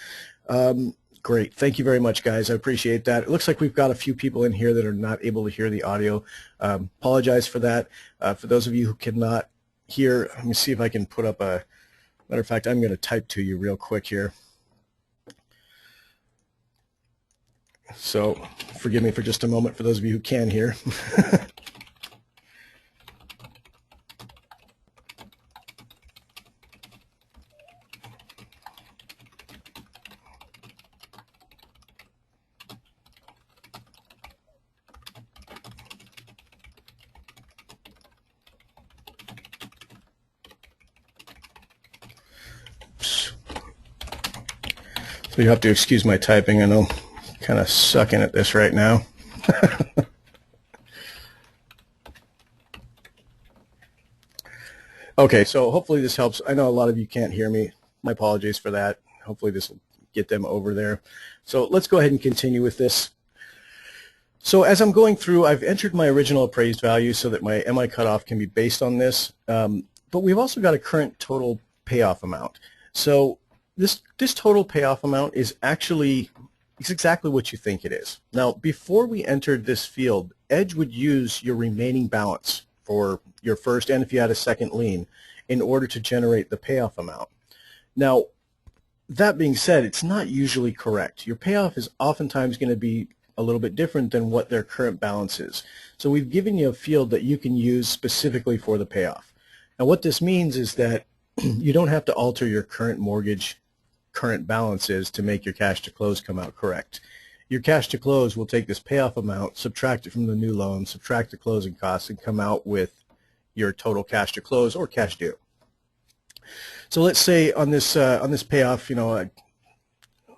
Great. Thank you very much, guys. I appreciate that. It looks like we've got a few people in here that are not able to hear the audio. Apologize for that. For those of you who cannot hear, let me see if I can put up a, matter of fact, I'm going to type to you real quick here. So forgive me for just a moment for those of you who can hear. So you have to excuse my typing. I know I'm kind of sucking at this right now. Okay, so hopefully this helps. I know a lot of you can't hear me. My apologies for that. Hopefully this will get them over there. So let's go ahead and continue with this. So as I'm going through, I've entered my original appraised value so that my MI cutoff can be based on this. But we've also got a current total payoff amount. So this total payoff amount is actually exactly what you think it is. Now, before we entered this field, Edge would use your remaining balance for your first and if you had a second lien in order to generate the payoff amount. Now, that being said, it's not usually correct. Your payoff is oftentimes going to be a little bit different than what their current balance is. So we've given you a field that you can use specifically for the payoff. Now, what this means is that you don't have to alter your current mortgage current balances to make your cash to close come out correct. Your cash to close will take this payoff amount, subtract it from the new loan, subtract the closing costs, and come out with your total cash to close or cash due. So let's say on this payoff, let's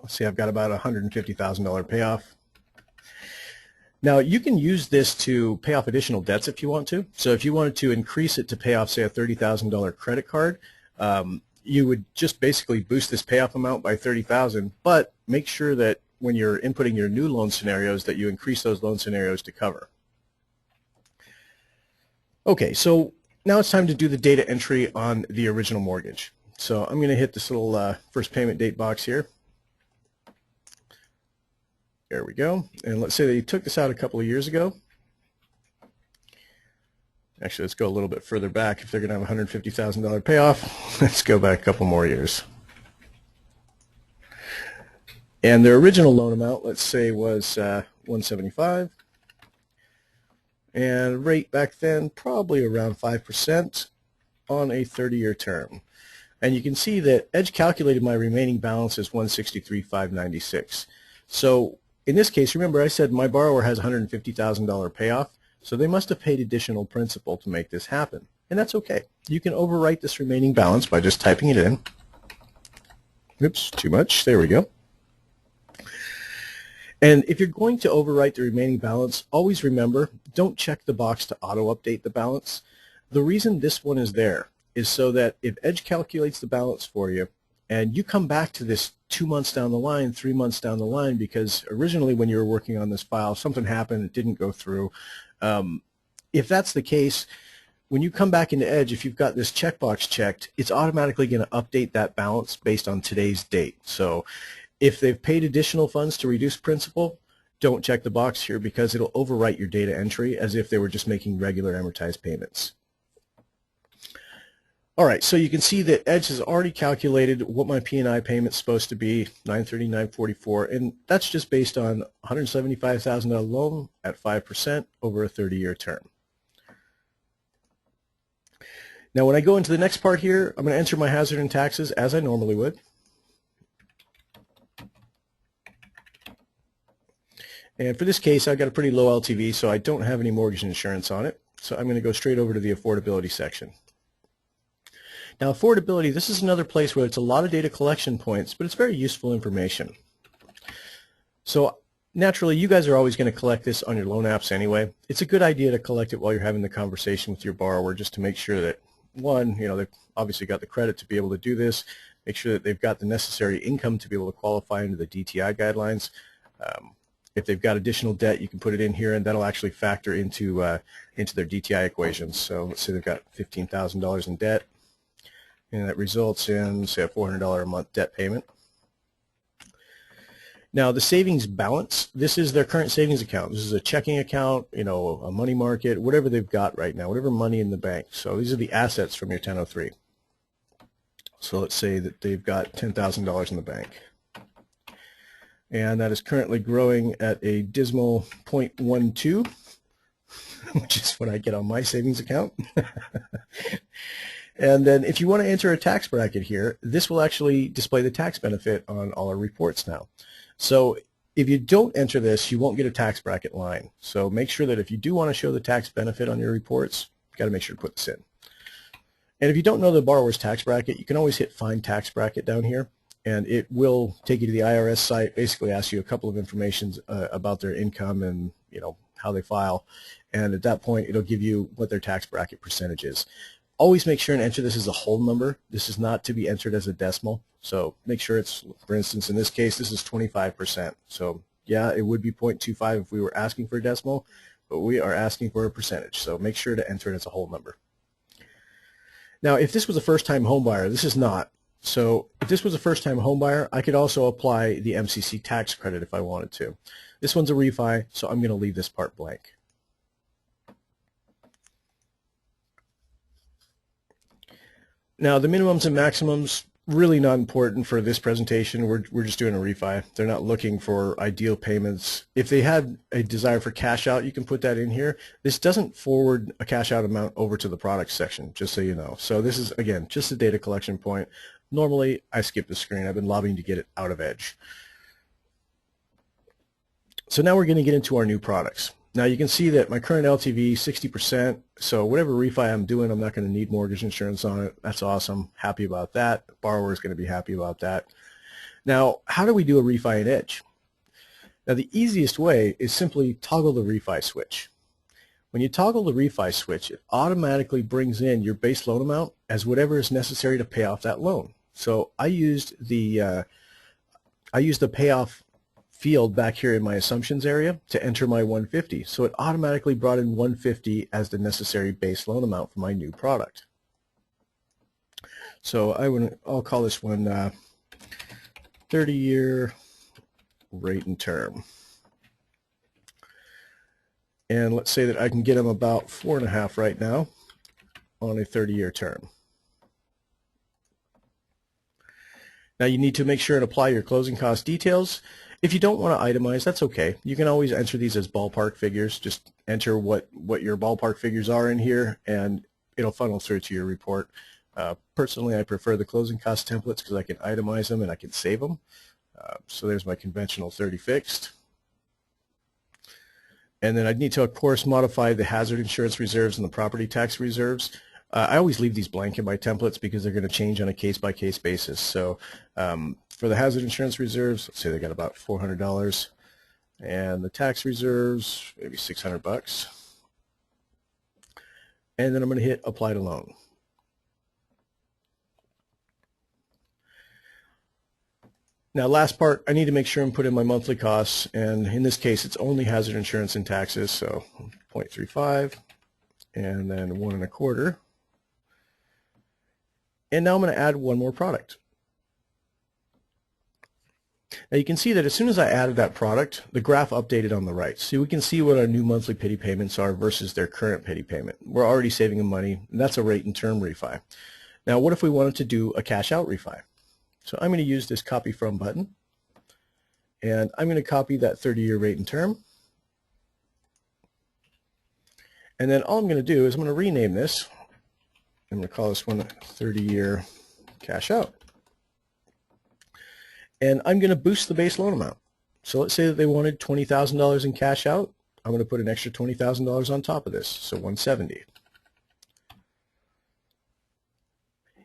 see, I've got about a $150,000 payoff. Now you can use this to pay off additional debts if you want to. So if you wanted to increase it to pay off, say, a $30,000 credit card, you would just basically boost this payoff amount by $30,000, but make sure that when you're inputting your new loan scenarios that you increase those loan scenarios to cover. Okay, so now it's time to do the data entry on the original mortgage. So I'm going to hit this little first payment date box here. There we go. And let's say that you took this out a couple of years ago. Actually, let's go a little bit further back. If they're going to have a $150,000 payoff, let's go back a couple more years. And their original loan amount, let's say, was $175. And rate back then, probably around 5% on a 30-year term. And you can see that Edge calculated my remaining balance as $163,596. So in this case, remember I said my borrower has a $150,000 payoff, so they must have paid additional principal to make this happen. And that's okay. You can overwrite this remaining balance by just typing it in. Oops, too much. There we go. And if you're going to overwrite the remaining balance, always remember, don't check the box to auto-update the balance. The reason this one is there is so that if Edge calculates the balance for you and you come back to this 2 months down the line, 3 months down the line, because originally when you were working on this file, something happened, it didn't go through. If that's the case, when you come back into Edge, if you've got this checkbox checked, it's automatically going to update that balance based on today's date. So if they've paid additional funds to reduce principal, don't check the box here because it'll overwrite your data entry as if they were just making regular amortized payments. All right, so you can see that Edge has already calculated what my P&I payment's supposed to be, $939.44, and that's just based on $175,000 loan at 5% over a 30-year term. Now, when I go into the next part here, I'm going to enter my hazard and taxes as I normally would. And for this case, I've got a pretty low LTV, so I don't have any mortgage insurance on it. So I'm going to go straight over to the affordability section. Now, affordability, this is another place where it's a lot of data collection points, but it's very useful information. So naturally, you guys are always going to collect this on your loan apps anyway. It's a good idea to collect it while you're having the conversation with your borrower just to make sure that, one, they've obviously got the credit to be able to do this, make sure that they've got the necessary income to be able to qualify under the DTI guidelines. If they've got additional debt, you can put it in here, and that'll actually factor into their DTI equations. So let's say they've got $15,000 in debt, and that results in, say, a $400 a month debt payment. Now, the savings balance, this is their current savings account. This is a checking account, a money market, whatever they've got right now, whatever money in the bank. So these are the assets from your 1003. So let's say that they've got $10,000 in the bank. And that is currently growing at a dismal 0.12, which is what I get on my savings account. And then if you want to enter a tax bracket here, this will actually display the tax benefit on all our reports now. So if you don't enter this, you won't get a tax bracket line. So make sure that if you do want to show the tax benefit on your reports, you've got to make sure to put this in. And if you don't know the borrower's tax bracket, you can always hit Find Tax Bracket down here, and it will take you to the IRS site, basically ask you a couple of information about their income and how they file. And at that point, it'll give you what their tax bracket percentage is. Always make sure and enter this as a whole number. This is not to be entered as a decimal. So make sure it's, for instance, in this case, this is 25%. So yeah, it would be 0.25 if we were asking for a decimal, but we are asking for a percentage. So make sure to enter it as a whole number. Now, if this was a first-time home buyer, this is not. So if this was a first-time home buyer, I could also apply the MCC tax credit if I wanted to. This one's a refi, so I'm going to leave this part blank. Now, the minimums and maximums, really not important for this presentation. We're just doing a refi. They're not looking for ideal payments. If they had a desire for cash out, you can put that in here. This doesn't forward a cash out amount over to the products section, just so you know. So this is, again, just a data collection point. Normally, I skip the screen. I've been lobbying to get it out of Edge. So now we're going to get into our new products. Now you can see that my current LTV, 60%, so whatever refi I'm doing, I'm not going to need mortgage insurance on it. That's awesome. Happy about that. The borrower is going to be happy about that. Now, how do we do a refi in Edge? Now the easiest way is simply toggle the refi switch. When you toggle the refi switch, it automatically brings in your base loan amount as whatever is necessary to pay off that loan. So I used the payoff field back here in my assumptions area to enter my 150. So it automatically brought in 150 as the necessary base loan amount for my new product. So I'll call this one 30-year rate and term. And let's say that I can get them about 4.5 right now on a 30-year term. Now you need to make sure and apply your closing cost details. If you don't want to itemize, that's okay. You can always enter these as ballpark figures. Just enter what your ballpark figures are in here, and it'll funnel through to your report. Personally, I prefer the closing cost templates because I can itemize them and I can save them. So there's my conventional 30 fixed. And then I'd need to, of course, modify the hazard insurance reserves and the property tax reserves. I always leave these blank in my templates because they're going to change on a case-by-case basis. So for the hazard insurance reserves, let's say they got about $400, and the tax reserves, maybe $600. And then I'm going to hit Apply to Loan. Now, last part, I need to make sure and put in my monthly costs, and in this case, it's only hazard insurance and taxes, so 0.35, and then 1.25. And now I'm going to add one more product. Now you can see that as soon as I added that product, the graph updated on the right. So we can see what our new monthly pity payments are versus their current pity payment. We're already saving them money, and that's a rate and term refi. Now what if we wanted to do a cash out refi? So I'm going to use this copy from button, and I'm going to copy that 30-year rate and term. And then all I'm going to do is I'm going to rename this. I'm going to call this one 30-year cash out. And I'm going to boost the base loan amount. So let's say that they wanted $20,000 in cash out. I'm going to put an extra $20,000 on top of this, so $170,000.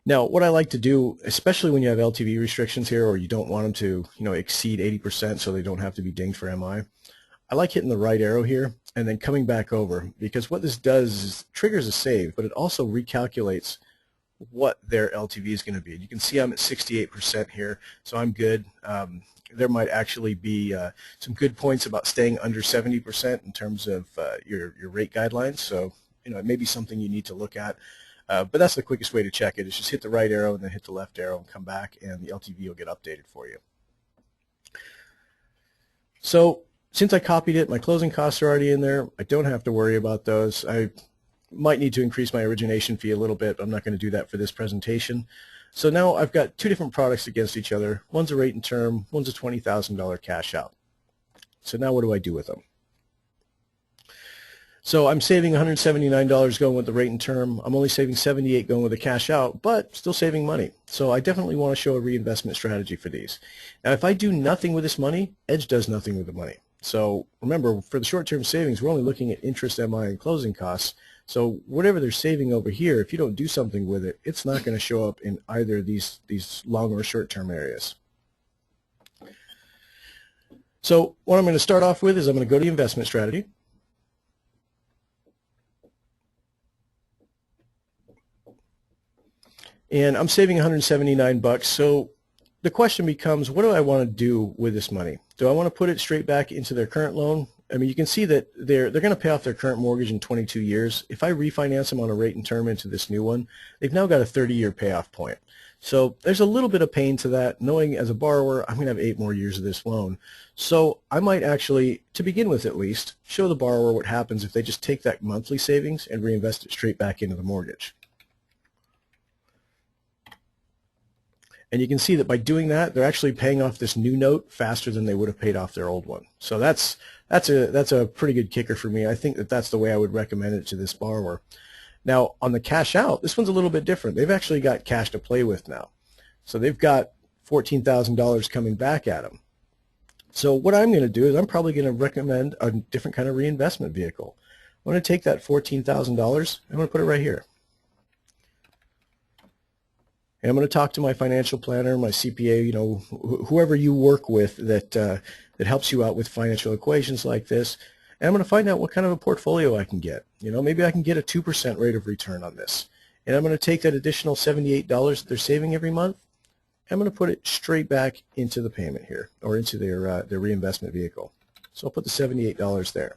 Now, what I like to do, especially when you have LTV restrictions here, or you don't want them to, exceed 80% so they don't have to be dinged for MI, I like hitting the right arrow here and then coming back over, because what this does is triggers a save, but it also recalculates what their LTV is going to be. You can see I'm at 68% here, so I'm good. There might actually be some good points about staying under 70% in terms of your rate guidelines, so it may be something you need to look at. But that's the quickest way to check it, is just hit the right arrow and then hit the left arrow and come back, and the LTV will get updated for you. So since I copied it, my closing costs are already in there. I don't have to worry about those. I might need to increase my origination fee a little bit, but I'm not going to do that for this presentation. So now I've got two different products against each other. One's a rate and term, one's a $20,000 cash out. So now what do I do with them? So I'm saving $179 going with the rate and term. I'm only saving $78 going with the cash out, but still saving money. So I definitely want to show a reinvestment strategy for these. Now, if I do nothing with this money, Edge does nothing with the money. So remember, for the short-term savings, we're only looking at interest, MI, and closing costs. So whatever they're saving over here, if you don't do something with it, it's not going to show up in either of these long or short-term areas. So what I'm going to start off with is I'm going to go to investment strategy. And I'm saving $179. So the question becomes, what do I want to do with this money? Do I want to put it straight back into their current loan? I mean, you can see that they're going to pay off their current mortgage in 22 years. If I refinance them on a rate and term into this new one, they've now got a 30-year payoff point. So there's a little bit of pain to that, knowing as a borrower, I'm going to have 8 more years of this loan. So I might actually, to begin with at least, show the borrower what happens if they just take that monthly savings and reinvest it straight back into the mortgage. And you can see that by doing that, they're actually paying off this new note faster than they would have paid off their old one. So that's a pretty good kicker for me. I think that that's the way I would recommend it to this borrower. Now, on the cash out, this one's a little bit different. They've actually got cash to play with now. So they've got $14,000 coming back at them. So what I'm going to do is I'm probably going to recommend a different kind of reinvestment vehicle. I'm going to take that $14,000, I'm going to put it right here. And I'm going to talk to my financial planner, my CPA, whoever you work with that helps you out with financial equations like this. And I'm going to find out what kind of a portfolio I can get. Maybe I can get a 2% rate of return on this. And I'm going to take that additional $78 that they're saving every month. I'm going to put it straight back into the payment here, or into their reinvestment vehicle. So I'll put the $78 there.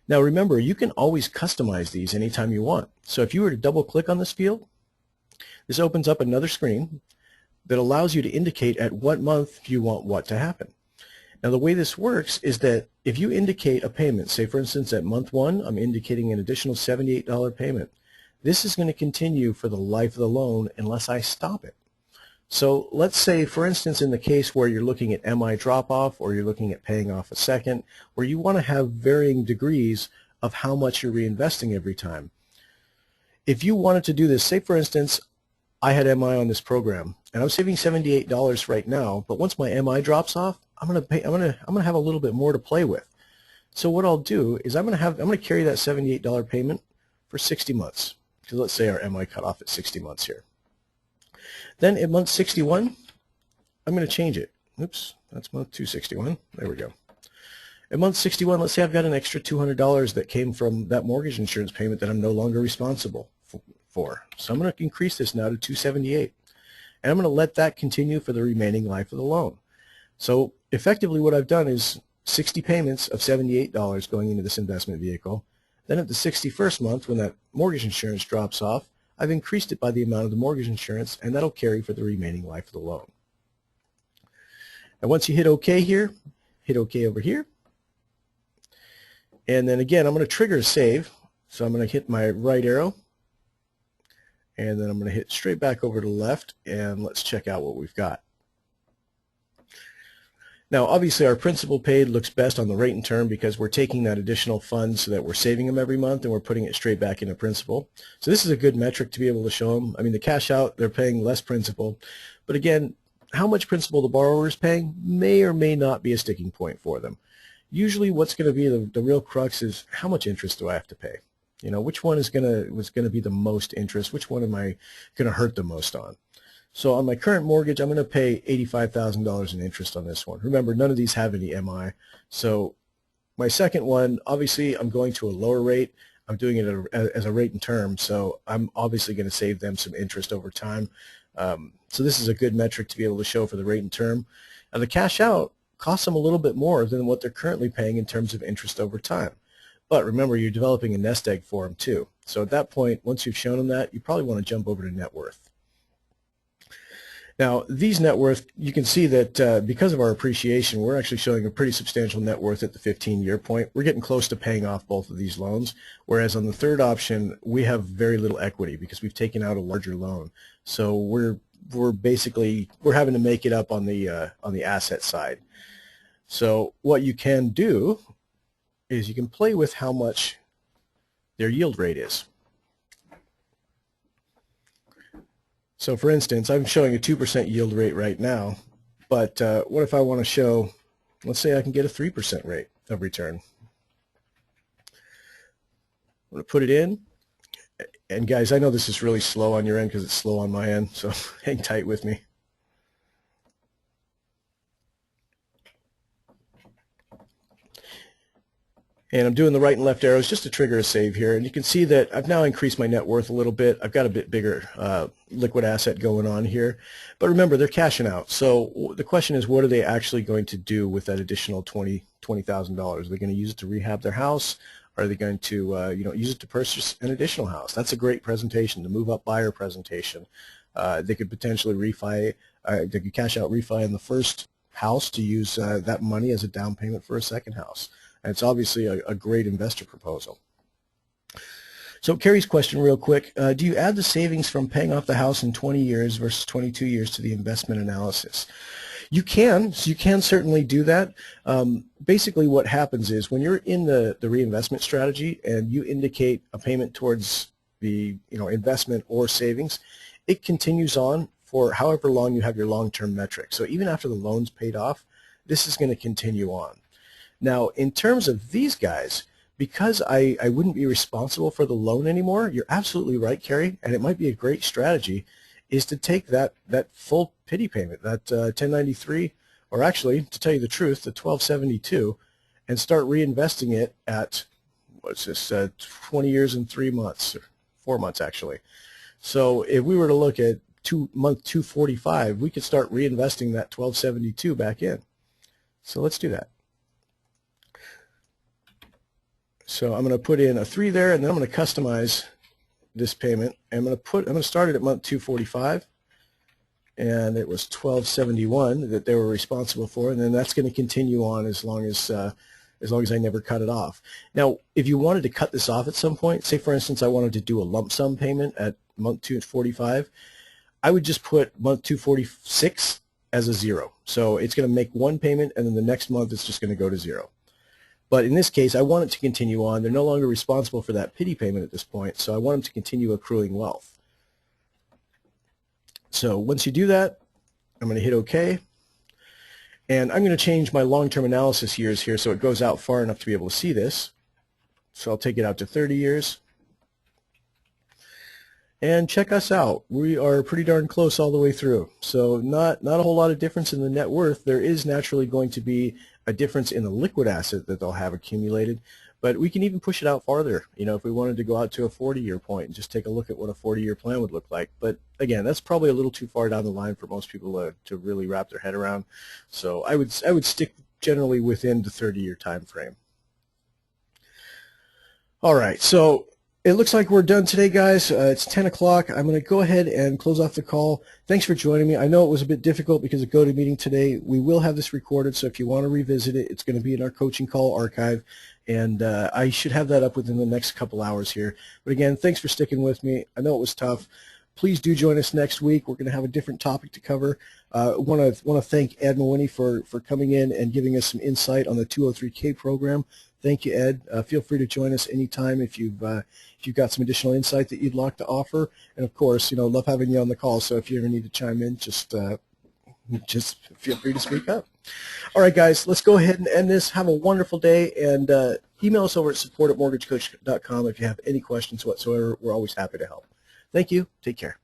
Now remember, you can always customize these anytime you want. So if you were to double click on this field, this opens up another screen that allows you to indicate at what month you want what to happen. Now the way this works is that if you indicate a payment, say for instance at month 1, I'm indicating an additional $78 payment. This is going to continue for the life of the loan unless I stop it. So let's say, for instance, in the case where you're looking at MI drop-off or you're looking at paying off a second, where you want to have varying degrees of how much you're reinvesting every time. If you wanted to do this, say for instance, I had MI on this program and I'm saving $78 right now, but once my MI drops off, I'm going to have a little bit more to play with. So what I'll do is I'm going to carry that $78 payment for 60 months. Because let's say our MI cut off at 60 months here. Then at month 61, I'm going to change it. Oops, that's month 261. There we go. At month 61, let's say I've got an extra $200 that came from that mortgage insurance payment that I'm no longer responsible for. So I'm going to increase this now to 278. And I'm going to let that continue for the remaining life of the loan. So effectively what I've done is 60 payments of $78 going into this investment vehicle. Then at the 61st month, when that mortgage insurance drops off, I've increased it by the amount of the mortgage insurance, and that'll carry for the remaining life of the loan. And once you hit OK here, hit OK over here. And then again, I'm going to trigger a save. So I'm going to hit my right arrow, and then I'm going to hit straight back over to the left, and let's check out what we've got. Now, obviously, our principal paid looks best on the rate and term because we're taking that additional funds so that we're saving them every month and we're putting it straight back into principal. So this is a good metric to be able to show them. I mean, the cash out, they're paying less principal. But again, how much principal the borrower is paying may or may not be a sticking point for them. Usually what's going to be the real crux is how much interest do I have to pay? You know, which one is going to be the most interest? Which one am I going to hurt the most on? So on my current mortgage, I'm going to pay $85,000 in interest on this one. Remember, none of these have any MI. So my second one, obviously, I'm going to a lower rate. I'm doing it as a rate and term, so I'm obviously going to save them some interest over time. So this is a good metric to be able to show for the rate and term. Now the cash out costs them a little bit more than what they're currently paying in terms of interest over time. But remember, you're developing a nest egg for them too. So at that point, once you've shown them that, you probably want to jump over to net worth. Now, these net worth, you can see that because of our appreciation, we're actually showing a pretty substantial net worth at the 15-year point. We're getting close to paying off both of these loans, whereas on the third option, we have very little equity because we've taken out a larger loan. So we're having to make it up on the asset side. So what you can do is you can play with how much their yield rate is. So for instance, I'm showing a 2% yield rate right now, but what if I want to show, let's say I can get a 3% rate of return. I'm going to put it in, and guys, I know this is really slow on your end because it's slow on my end, so hang tight with me. And I'm doing the right and left arrows just to trigger a save here. And you can see that I've now increased my net worth a little bit. I've got a bit bigger liquid asset going on here. But remember, they're cashing out. So the question is, what are they actually going to do with that additional $20,000? Are they going to use it to rehab their house? Are they going to use it to purchase an additional house? That's a great presentation, the move-up buyer presentation. They could potentially refi. They could cash out refi in the first house to use that money as a down payment for a second house. And it's obviously a great investor proposal. So Carrie's question real quick, do you add the savings from paying off the house in 20 years versus 22 years to the investment analysis? You can certainly do that. Basically what happens is when you're in the reinvestment strategy and you indicate a payment towards the investment or savings, it continues on for however long you have your long-term metric. So even after the loan's paid off, this is going to continue on. Now, in terms of these guys, because I wouldn't be responsible for the loan anymore, you're absolutely right, Carrie, and it might be a great strategy, is to take that full pity payment, that 1093, or actually, to tell you the truth, the 1272, and start reinvesting it at, what's this, 20 years and 3 months, or 4 months actually. So if we were to look at month 245, we could start reinvesting that 1272 back in. So let's do that. So I'm going to put in a 3 there, and then I'm going to customize this payment. I'm going to start it at month 245, and it was $1,271 that they were responsible for, and then that's going to continue on as long as I never cut it off. Now, if you wanted to cut this off at some point, say for instance I wanted to do a lump sum payment at month 245, I would just put month 246 as a 0. So it's going to make one payment, and then the next month it's just going to go to 0. But in this case, I want it to continue on. They're no longer responsible for that pity payment at this point, so I want them to continue accruing wealth. So once you do that, I'm going to hit OK. And I'm going to change my long-term analysis years here so it goes out far enough to be able to see this. So I'll take it out to 30 years. And check us out. We are pretty darn close all the way through. So not a whole lot of difference in the net worth. There is naturally going to be a difference in the liquid asset that they'll have accumulated, but we can even push it out farther. You know, if we wanted to go out to a 40-year point and just take a look at what a 40-year plan would look like. But again, that's probably a little too far down the line for most people to really wrap their head around. So I would stick generally within the 30-year time frame. All right, so it looks like we're done today, guys. It's 10 o'clock. I'm going to go ahead and close off the call. Thanks for joining me. I know it was a bit difficult because of GoToMeeting today. We will have this recorded, so if you want to revisit it, it's going to be in our coaching call archive, and I should have that up within the next couple hours here. But again, thanks for sticking with me. I know it was tough. Please do join us next week. We're going to have a different topic to cover. I want to thank Ed Mawhinney for coming in and giving us some insight on the 203K program. Thank you, Ed. Feel free to join us anytime if you've got some additional insight that you'd like to offer. And of course, you know, love having you on the call. So if you ever need to chime in, just feel free to speak up. All right, guys, let's go ahead and end this. Have a wonderful day, and email us over at support@mortgagecoach.com if you have any questions whatsoever. We're always happy to help. Thank you. Take care.